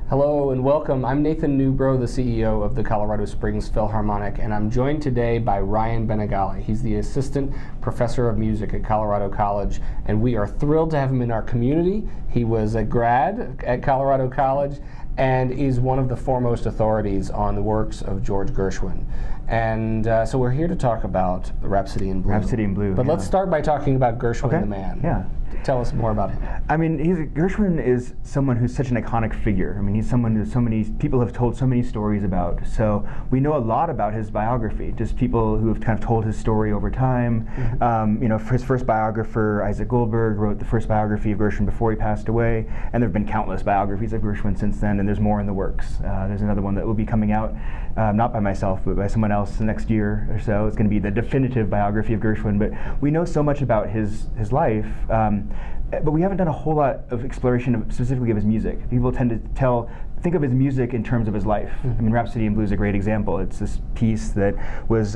Hello and welcome. I'm Nathan Newbrough, the CEO of the Colorado Springs Philharmonic, and I'm joined today by Ryan Bañagale. He's the Assistant Professor of Music at Colorado College, and we are thrilled to have him in our community. He was a grad at Colorado College and is one of the foremost authorities on the works of George Gershwin. And so we're here to talk about Rhapsody in Blue. Rhapsody in Blue. But yeah. let's start by talking about Gershwin the man. Yeah. Tell us more about him. I mean, Gershwin is someone who's such an iconic figure. I mean, he's someone who so many people have told so many stories about. So we know a lot about his biography, just people who have kind of told his story over time. Mm-hmm. His first biographer, Isaac Goldberg, wrote the first biography of Gershwin before he passed away, and there have been countless biographies of Gershwin since then, and there's more in the works. There's another one that will be coming out, not by myself, but by someone else the next year or so. It's going to be the definitive biography of Gershwin, but we know so much about his life. But we haven't done a whole lot of exploration specifically of his music. People tend to think of his music in terms of his life. Mm-hmm. I mean, Rhapsody in Blue is a great example. It's this piece that was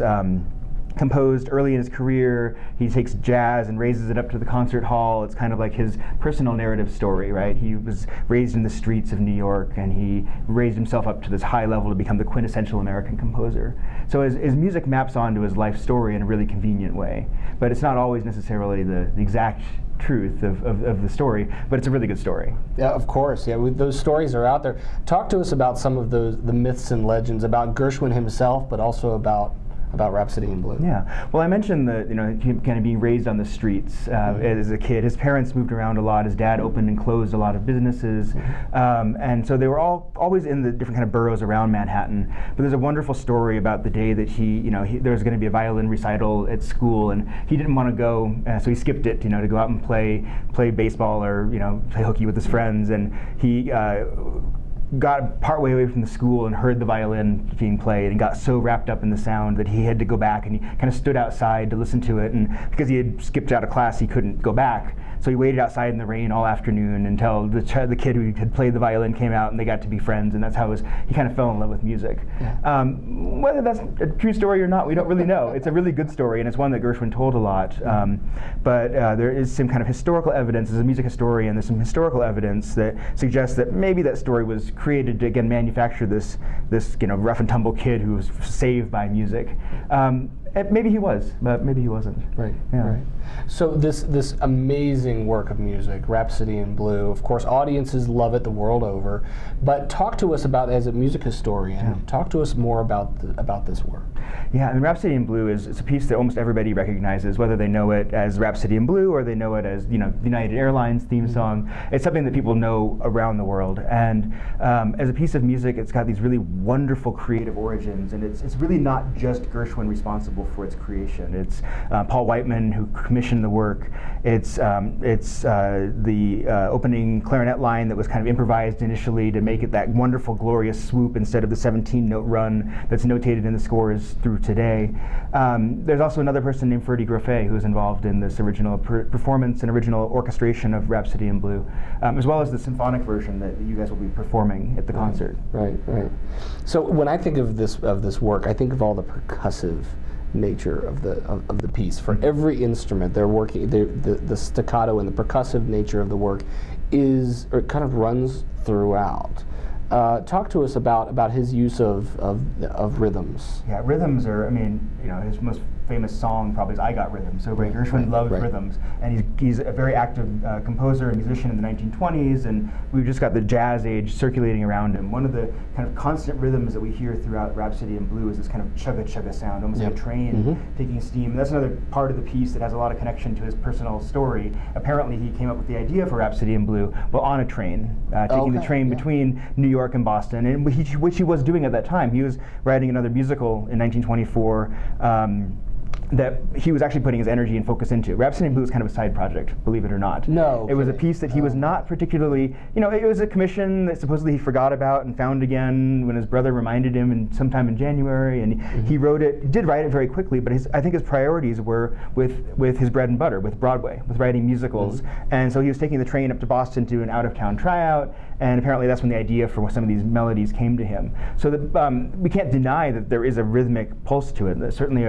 composed early in his career. He takes jazz and raises it up to the concert hall. It's kind of like his personal narrative story, right? He was raised in the streets of New York, and he raised himself up to this high level to become the quintessential American composer. So his music maps onto his life story in a really convenient way. But it's not always necessarily the exact truth of the story, but it's a really good story. Yeah, of course. Yeah, those stories are out there. Talk to us about some of the myths and legends about Gershwin himself, but also about Rhapsody in Blue. Yeah. Well, I mentioned that him kind of being raised on the streets as a kid. His parents moved around a lot. His dad opened and closed a lot of businesses, and so they were always in the different kind of boroughs around Manhattan. But there's a wonderful story about the day that there was going to be a violin recital at school, and he didn't want to go, so he skipped it, to go out and play baseball or play hooky with his friends, and he got partway away from the school and heard the violin being played and got so wrapped up in the sound that he had to go back, and he kind of stood outside to listen to it, and because he had skipped out of class he couldn't go back, so he waited outside in the rain all afternoon until the kid who had played the violin came out and they got to be friends, and that's how he kind of fell in love with music. Yeah. Whether that's a true story or not, we don't really know. It's a really good story, and it's one that Gershwin told a lot, but there is some kind of historical evidence. As a music historian, there's some historical evidence that suggests that maybe that story was created to, again, manufacture this rough and tumble kid who was saved by music. Maybe he was, but maybe he wasn't. Right. Yeah. Right. So this amazing work of music, Rhapsody in Blue. Of course, audiences love it the world over. But talk to us about, as a music historian, talk to us more about this work. Yeah, I mean, Rhapsody in Blue is a piece that almost everybody recognizes, whether they know it as Rhapsody in Blue or they know it as United Airlines theme song. It's something that people know around the world, and as a piece of music, it's got these really wonderful creative origins, and it's really not just Gershwin responsible for its creation. It's Paul Whiteman who commissioned the work. It's the opening clarinet line that was kind of improvised initially to make it that wonderful, glorious swoop instead of the 17-note run that's notated in the scores through today. There's also another person named Ferdy Grofé who was involved in this original performance and original orchestration of Rhapsody in Blue, as well as the symphonic version that you guys will be performing at the concert. Right. So when I think of this work, I think of all the percussive nature of the piece. For every instrument, they're working. The staccato and the percussive nature of the work it kind of runs throughout. Talk to us about his use of rhythms. Yeah, rhythms are, his most famous song probably is I Got Rhythm. So Gershwin loved rhythms, and he's a very active composer and musician in the 1920s, and we've just got the jazz age circulating around him. One of the kind of constant rhythms that we hear throughout Rhapsody in Blue is this kind of chugga-chugga sound, almost like a train taking steam. And that's another part of the piece that has a lot of connection to his personal story. Apparently he came up with the idea for Rhapsody in Blue while on a train, taking the train between New York and Boston, and which he was doing at that time. He was writing another musical in 1924 that he was actually putting his energy and focus into. Rhapsody in Blue was kind of a side project, believe it or not. No. It was a piece that he was not particularly, it was a commission that supposedly he forgot about and found again when his brother reminded him sometime in January, and he wrote it. He did write it very quickly, but I think his priorities were with his bread and butter, with Broadway, with writing musicals. And so he was taking the train up to Boston to do an out-of-town tryout, and apparently that's when the idea for some of these melodies came to him. So that we can't deny that there is a rhythmic pulse to it. There's certainly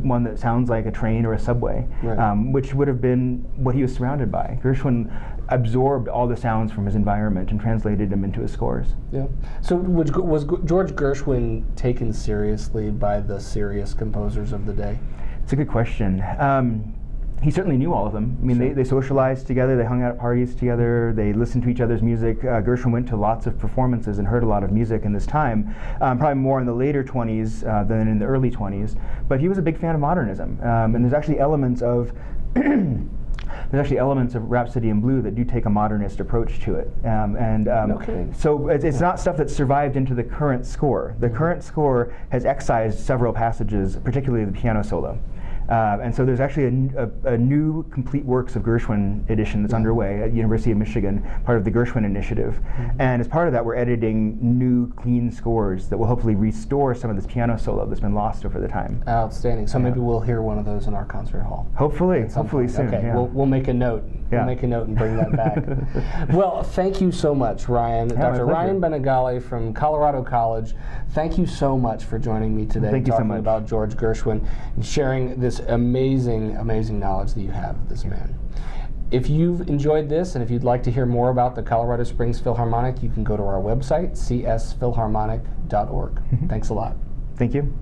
one that sounds like a train or a subway, Right. which would have been what he was surrounded by. Gershwin absorbed all the sounds from his environment and translated them into his scores. Yeah. So was George Gershwin taken seriously by the serious composers of the day? It's a good question. He certainly knew all of them. I mean, Sure. they socialized together, they hung out at parties together, they listened to each other's music. Gershwin went to lots of performances and heard a lot of music in this time, probably more in the later 20s than in the early 20s. But he was a big fan of modernism, and there's actually elements of Rhapsody in Blue that do take a modernist approach to it. No kidding. So it's not stuff that survived into the current score. The current score has excised several passages, particularly the piano solo. And so there's actually a new complete works of Gershwin edition that's underway at University of Michigan, part of the Gershwin Initiative. And as part of that, we're editing new, clean scores that will hopefully restore some of this piano solo that's been lost over the time. Outstanding. So maybe we'll hear one of those in our concert hall. Hopefully Point. soon. Okay, yeah. we'll make a note. Yeah. We'll make a note and bring that back. Well, thank you so much, Ryan. Yeah, Dr. my Ryan pleasure. Bañagale from Colorado College. Thank you so much for joining me today, Thank you so talking much. about George Gershwin and sharing this amazing knowledge that you have of this man. If you've enjoyed this and if you'd like to hear more about the Colorado Springs Philharmonic, you can go to our website, csphilharmonic.org. Thanks a lot. Thank you.